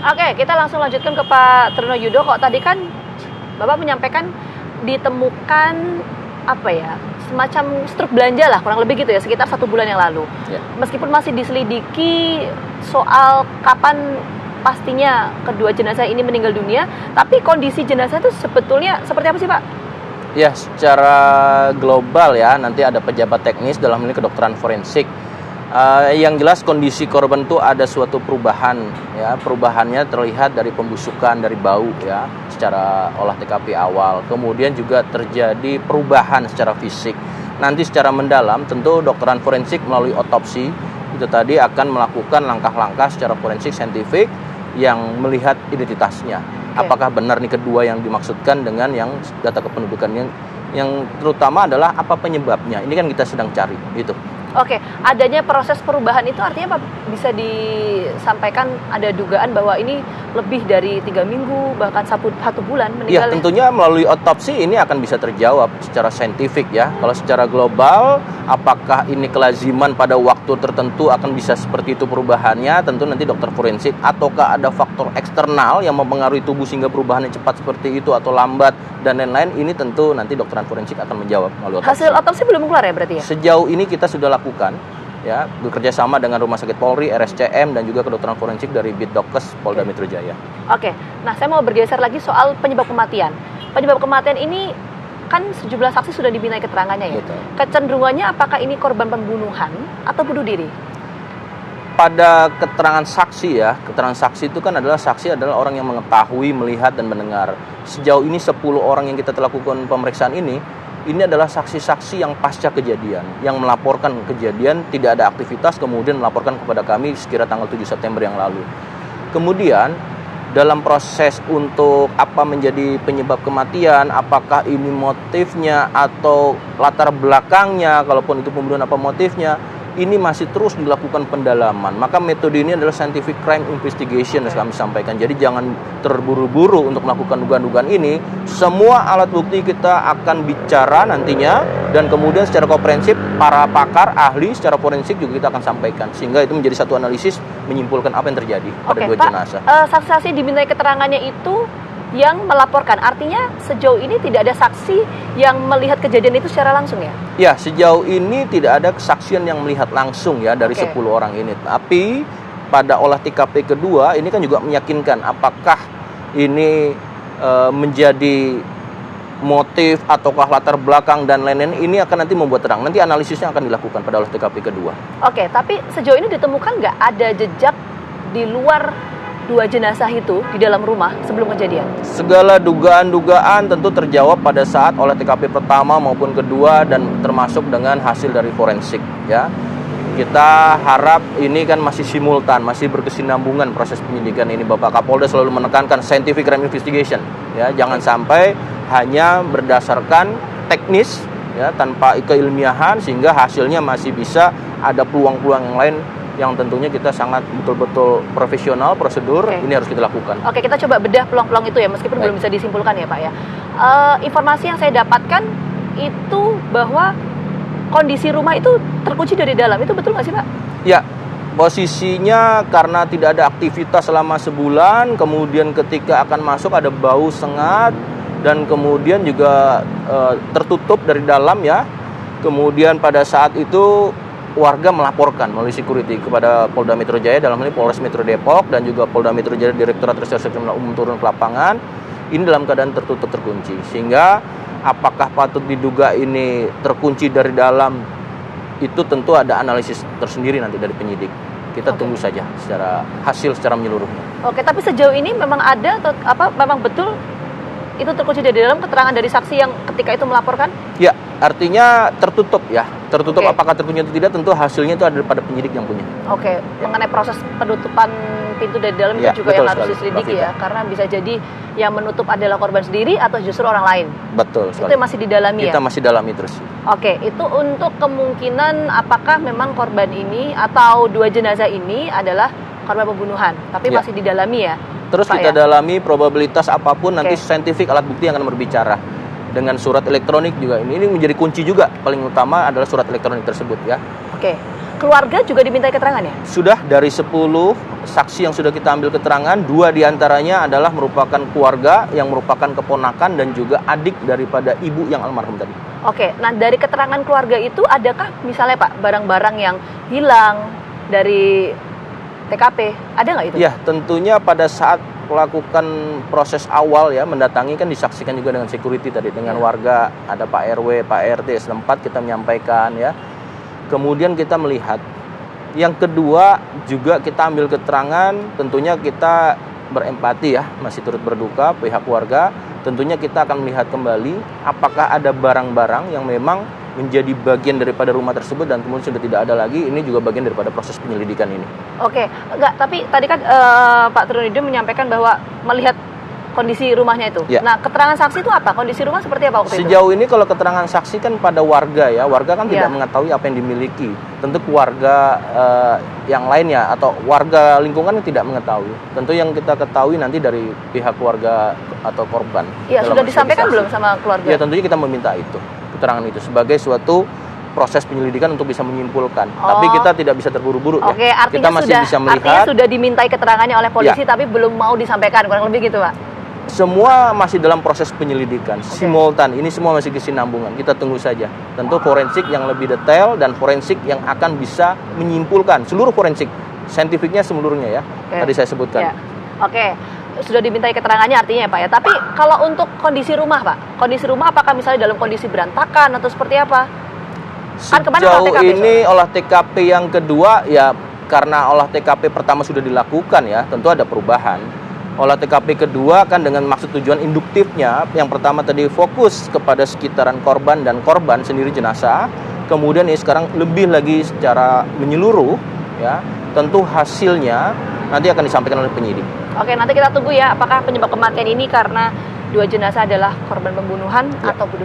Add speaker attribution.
Speaker 1: Oke, kita langsung lanjutkan ke Pak Truno Yudo. Kok tadi kan Bapak menyampaikan ditemukan apa ya, semacam struk belanja lah, kurang lebih gitu ya, sekitar 1 bulan yang lalu.
Speaker 2: Ya.
Speaker 1: Meskipun masih diselidiki soal kapan pastinya kedua jenazah ini meninggal dunia, tapi kondisi jenazah itu sebetulnya seperti apa sih, Pak?
Speaker 2: Ya, secara global ya, nanti ada pejabat teknis dalam ini kedokteran forensik. Yang jelas kondisi korban itu ada suatu perubahan ya, perubahannya terlihat dari pembusukan, dari bau ya, secara olah TKP awal. Kemudian juga terjadi perubahan secara fisik. Nanti secara mendalam tentu kedokteran forensik melalui otopsi itu tadi akan melakukan langkah-langkah secara forensik saintifik yang melihat identitasnya.
Speaker 1: Oke.
Speaker 2: Apakah benar nih kedua yang dimaksudkan dengan yang data kependudukannya, yang terutama adalah apa penyebabnya. Ini kan kita sedang cari itu.
Speaker 1: Oke, adanya proses perubahan itu artinya apa? Bisa disampaikan ada dugaan bahwa ini lebih dari 3 minggu, bahkan 1 bulan
Speaker 2: Ya,
Speaker 1: meninggalnya?
Speaker 2: tentunya melalui otopsi ini akan bisa terjawab secara saintifik ya. Kalau secara global, apakah ini kelaziman pada waktu tertentu akan bisa seperti itu perubahannya, tentu nanti dokter forensik, ataukah ada faktor eksternal yang mempengaruhi tubuh sehingga perubahannya cepat seperti itu atau lambat dan lain-lain, ini tentu nanti dokteran forensik akan menjawab melalui otopsi.
Speaker 1: Hasil otopsi belum keluar ya berarti ya?
Speaker 2: Sejauh ini kita sudah lakukan ya, bekerja sama dengan Rumah Sakit Polri, RSCM dan juga kedokteran forensik dari Bitdokes Polda Metro Jaya.
Speaker 1: Oke, nah saya mau bergeser lagi soal penyebab kematian. Penyebab kematian ini kan sejumlah saksi sudah dimintai keterangannya ya.
Speaker 2: Betul.
Speaker 1: Kecenderungannya apakah ini korban pembunuhan atau bunuh diri?
Speaker 2: Pada keterangan saksi ya, keterangan saksi itu kan adalah saksi adalah orang yang mengetahui, melihat dan mendengar. Sejauh ini 10 orang yang kita telah lakukan pemeriksaan ini adalah saksi-saksi yang pasca kejadian, yang melaporkan kejadian, tidak ada aktivitas, kemudian melaporkan kepada kami sekira tanggal 7 September yang lalu. Kemudian dalam proses untuk apa menjadi penyebab kematian, apakah ini motifnya atau latar belakangnya, kalaupun itu pembunuhan apa motifnya, ini masih terus dilakukan pendalaman. Maka metode ini adalah scientific crime investigation yang kami sampaikan. Jadi jangan terburu-buru untuk melakukan dugaan-dugaan ini. Semua alat bukti kita akan bicara nantinya, dan kemudian secara komprehensif para pakar, ahli secara forensik juga kita akan sampaikan. Sehingga itu menjadi satu analisis menyimpulkan apa yang terjadi pada dua jenazah.
Speaker 1: Saksi-saksi dimintai keterangannya itu yang melaporkan, artinya sejauh ini tidak ada saksi yang melihat kejadian itu secara langsung ya?
Speaker 2: Ya, sejauh ini tidak ada kesaksian yang melihat langsung ya dari 10 orang ini. Tapi pada olah TKP kedua ini kan juga meyakinkan apakah ini menjadi motif ataukah latar belakang dan lain-lain, ini akan nanti membuat terang. Nanti analisisnya akan dilakukan pada olah TKP kedua.
Speaker 1: Oke, tapi sejauh ini ditemukan nggak ada jejak di luar 2 jenazah itu di dalam rumah sebelum kejadian?
Speaker 2: Segala dugaan-dugaan tentu terjawab pada saat olah TKP pertama maupun kedua, dan termasuk dengan hasil dari forensik ya. Kita harap ini kan masih simultan, masih berkesinambungan proses penyidikan ini. Bapak Kapolda selalu menekankan scientific crime investigation ya, jangan sampai hanya berdasarkan teknis ya, tanpa keilmiahan, sehingga hasilnya masih bisa ada peluang-peluang yang lain yang tentunya kita sangat betul-betul profesional, prosedur. Ini harus kita lakukan.
Speaker 1: Oke, kita coba bedah peluang-peluang itu ya, meskipun belum bisa disimpulkan ya Pak ya. Informasi yang saya dapatkan itu bahwa kondisi rumah itu terkunci dari dalam, itu betul nggak sih Pak? Ya,
Speaker 2: posisinya karena tidak ada aktivitas selama sebulan, kemudian ketika akan masuk ada bau sengat, dan kemudian juga tertutup dari dalam ya. Kemudian pada saat itu warga melaporkan melalui security kepada Polda Metro Jaya, dalam hal ini Polres Metro Depok dan juga Polda Metro Jaya Direktorat Reserse Kriminal Umum turun ke lapangan. Ini dalam keadaan tertutup, terkunci. Sehingga apakah patut diduga ini terkunci dari dalam, itu tentu ada analisis tersendiri nanti dari penyidik. Kita tunggu saja hasil secara menyeluruhnya.
Speaker 1: Oke, tapi sejauh ini memang ada atau memang betul itu terkunci dari dalam, keterangan dari saksi yang ketika itu melaporkan?
Speaker 2: Ya, artinya tertutup ya. Tertutup. Apakah terkunci atau tidak, tentu hasilnya itu ada pada penyidik yang punya.
Speaker 1: Oke, mengenai proses penutupan pintu dari dalam
Speaker 2: ya,
Speaker 1: itu juga yang harus diselidiki ya, karena bisa jadi yang menutup adalah korban sendiri atau justru orang lain.
Speaker 2: Betul sekali.
Speaker 1: Itu masih didalami ya?
Speaker 2: Kita masih dalami terus.
Speaker 1: Oke, itu untuk kemungkinan apakah memang korban ini atau 2 jenazah ini adalah korban pembunuhan, tapi masih didalami ya?
Speaker 2: Terus Pak, kita dalami probabilitas apapun, nanti saintifik alat bukti yang akan berbicara. Dengan surat elektronik juga, ini menjadi kunci juga, paling utama adalah surat elektronik tersebut ya.
Speaker 1: Oke, keluarga juga dimintai keterangan ya?
Speaker 2: Sudah, dari 10 saksi yang sudah kita ambil keterangan, 2 diantaranya adalah merupakan keluarga yang merupakan keponakan dan juga adik daripada ibu yang almarhum tadi.
Speaker 1: Oke, nah dari keterangan keluarga itu adakah misalnya Pak barang-barang yang hilang dari TKP? Ada nggak itu?
Speaker 2: Ya, tentunya pada saat melakukan proses awal ya, mendatangi kan disaksikan juga dengan security tadi, dengan warga, ada Pak RW, Pak RT setempat kita menyampaikan ya. Kemudian kita melihat. Yang kedua juga kita ambil keterangan, tentunya kita berempati ya, masih turut berduka pihak keluarga. Tentunya kita akan melihat kembali apakah ada barang-barang yang memang menjadi bagian daripada rumah tersebut dan kemudian sudah tidak ada lagi. Ini juga bagian daripada proses penyelidikan ini.
Speaker 1: Oke, enggak, tapi tadi kan Pak Trunidyo menyampaikan bahwa melihat kondisi rumahnya itu.
Speaker 2: Ya.
Speaker 1: Nah, keterangan saksi itu apa? Kondisi rumah seperti apa waktu itu?
Speaker 2: Sejauh ini kalau keterangan saksi kan pada warga ya, warga kan tidak
Speaker 1: Ya.
Speaker 2: mengetahui apa yang dimiliki. Tentu keluarga yang lainnya atau warga lingkungan yang tidak mengetahui. Tentu yang kita ketahui nanti dari pihak keluarga atau korban.
Speaker 1: Iya,
Speaker 2: dalam
Speaker 1: sudah
Speaker 2: proses
Speaker 1: disampaikan
Speaker 2: saksi.
Speaker 1: belum sama keluarga?
Speaker 2: Ya, tentunya kita meminta itu, keterangan itu sebagai suatu proses penyelidikan untuk bisa menyimpulkan. Tapi kita tidak bisa terburu-buru
Speaker 1: Oke,
Speaker 2: ya. Kita
Speaker 1: artinya
Speaker 2: masih bisa
Speaker 1: artinya
Speaker 2: melihat.
Speaker 1: sudah dimintai keterangannya oleh polisi tapi belum mau disampaikan, kurang lebih gitu, Pak.
Speaker 2: Semua masih dalam proses penyelidikan, simultan. Ini semua masih kesinambungan. Kita tunggu saja. Tentu forensik yang lebih detail dan forensik yang akan bisa menyimpulkan seluruh forensik, saintifiknya seluruhnya ya. Tadi saya sebutkan.
Speaker 1: Ya. Oke, sudah dimintai keterangannya artinya ya Pak ya. Tapi kalau untuk kondisi rumah Pak, kondisi rumah apakah misalnya dalam kondisi berantakan atau seperti apa? Kan kemarin olah
Speaker 2: Sejauh
Speaker 1: TKP,
Speaker 2: ini olah TKP yang kedua ya, karena olah TKP pertama sudah dilakukan ya, tentu ada perubahan. Olah TKP kedua kan dengan maksud tujuan induktifnya, yang pertama tadi fokus kepada sekitaran korban dan korban sendiri jenazah, kemudian ini sekarang lebih lagi secara menyeluruh ya, tentu hasilnya nanti akan disampaikan oleh penyidik.
Speaker 1: Oke, nanti kita tunggu ya apakah penyebab kematian ini karena 2 jenazah adalah korban pembunuhan atau bunuh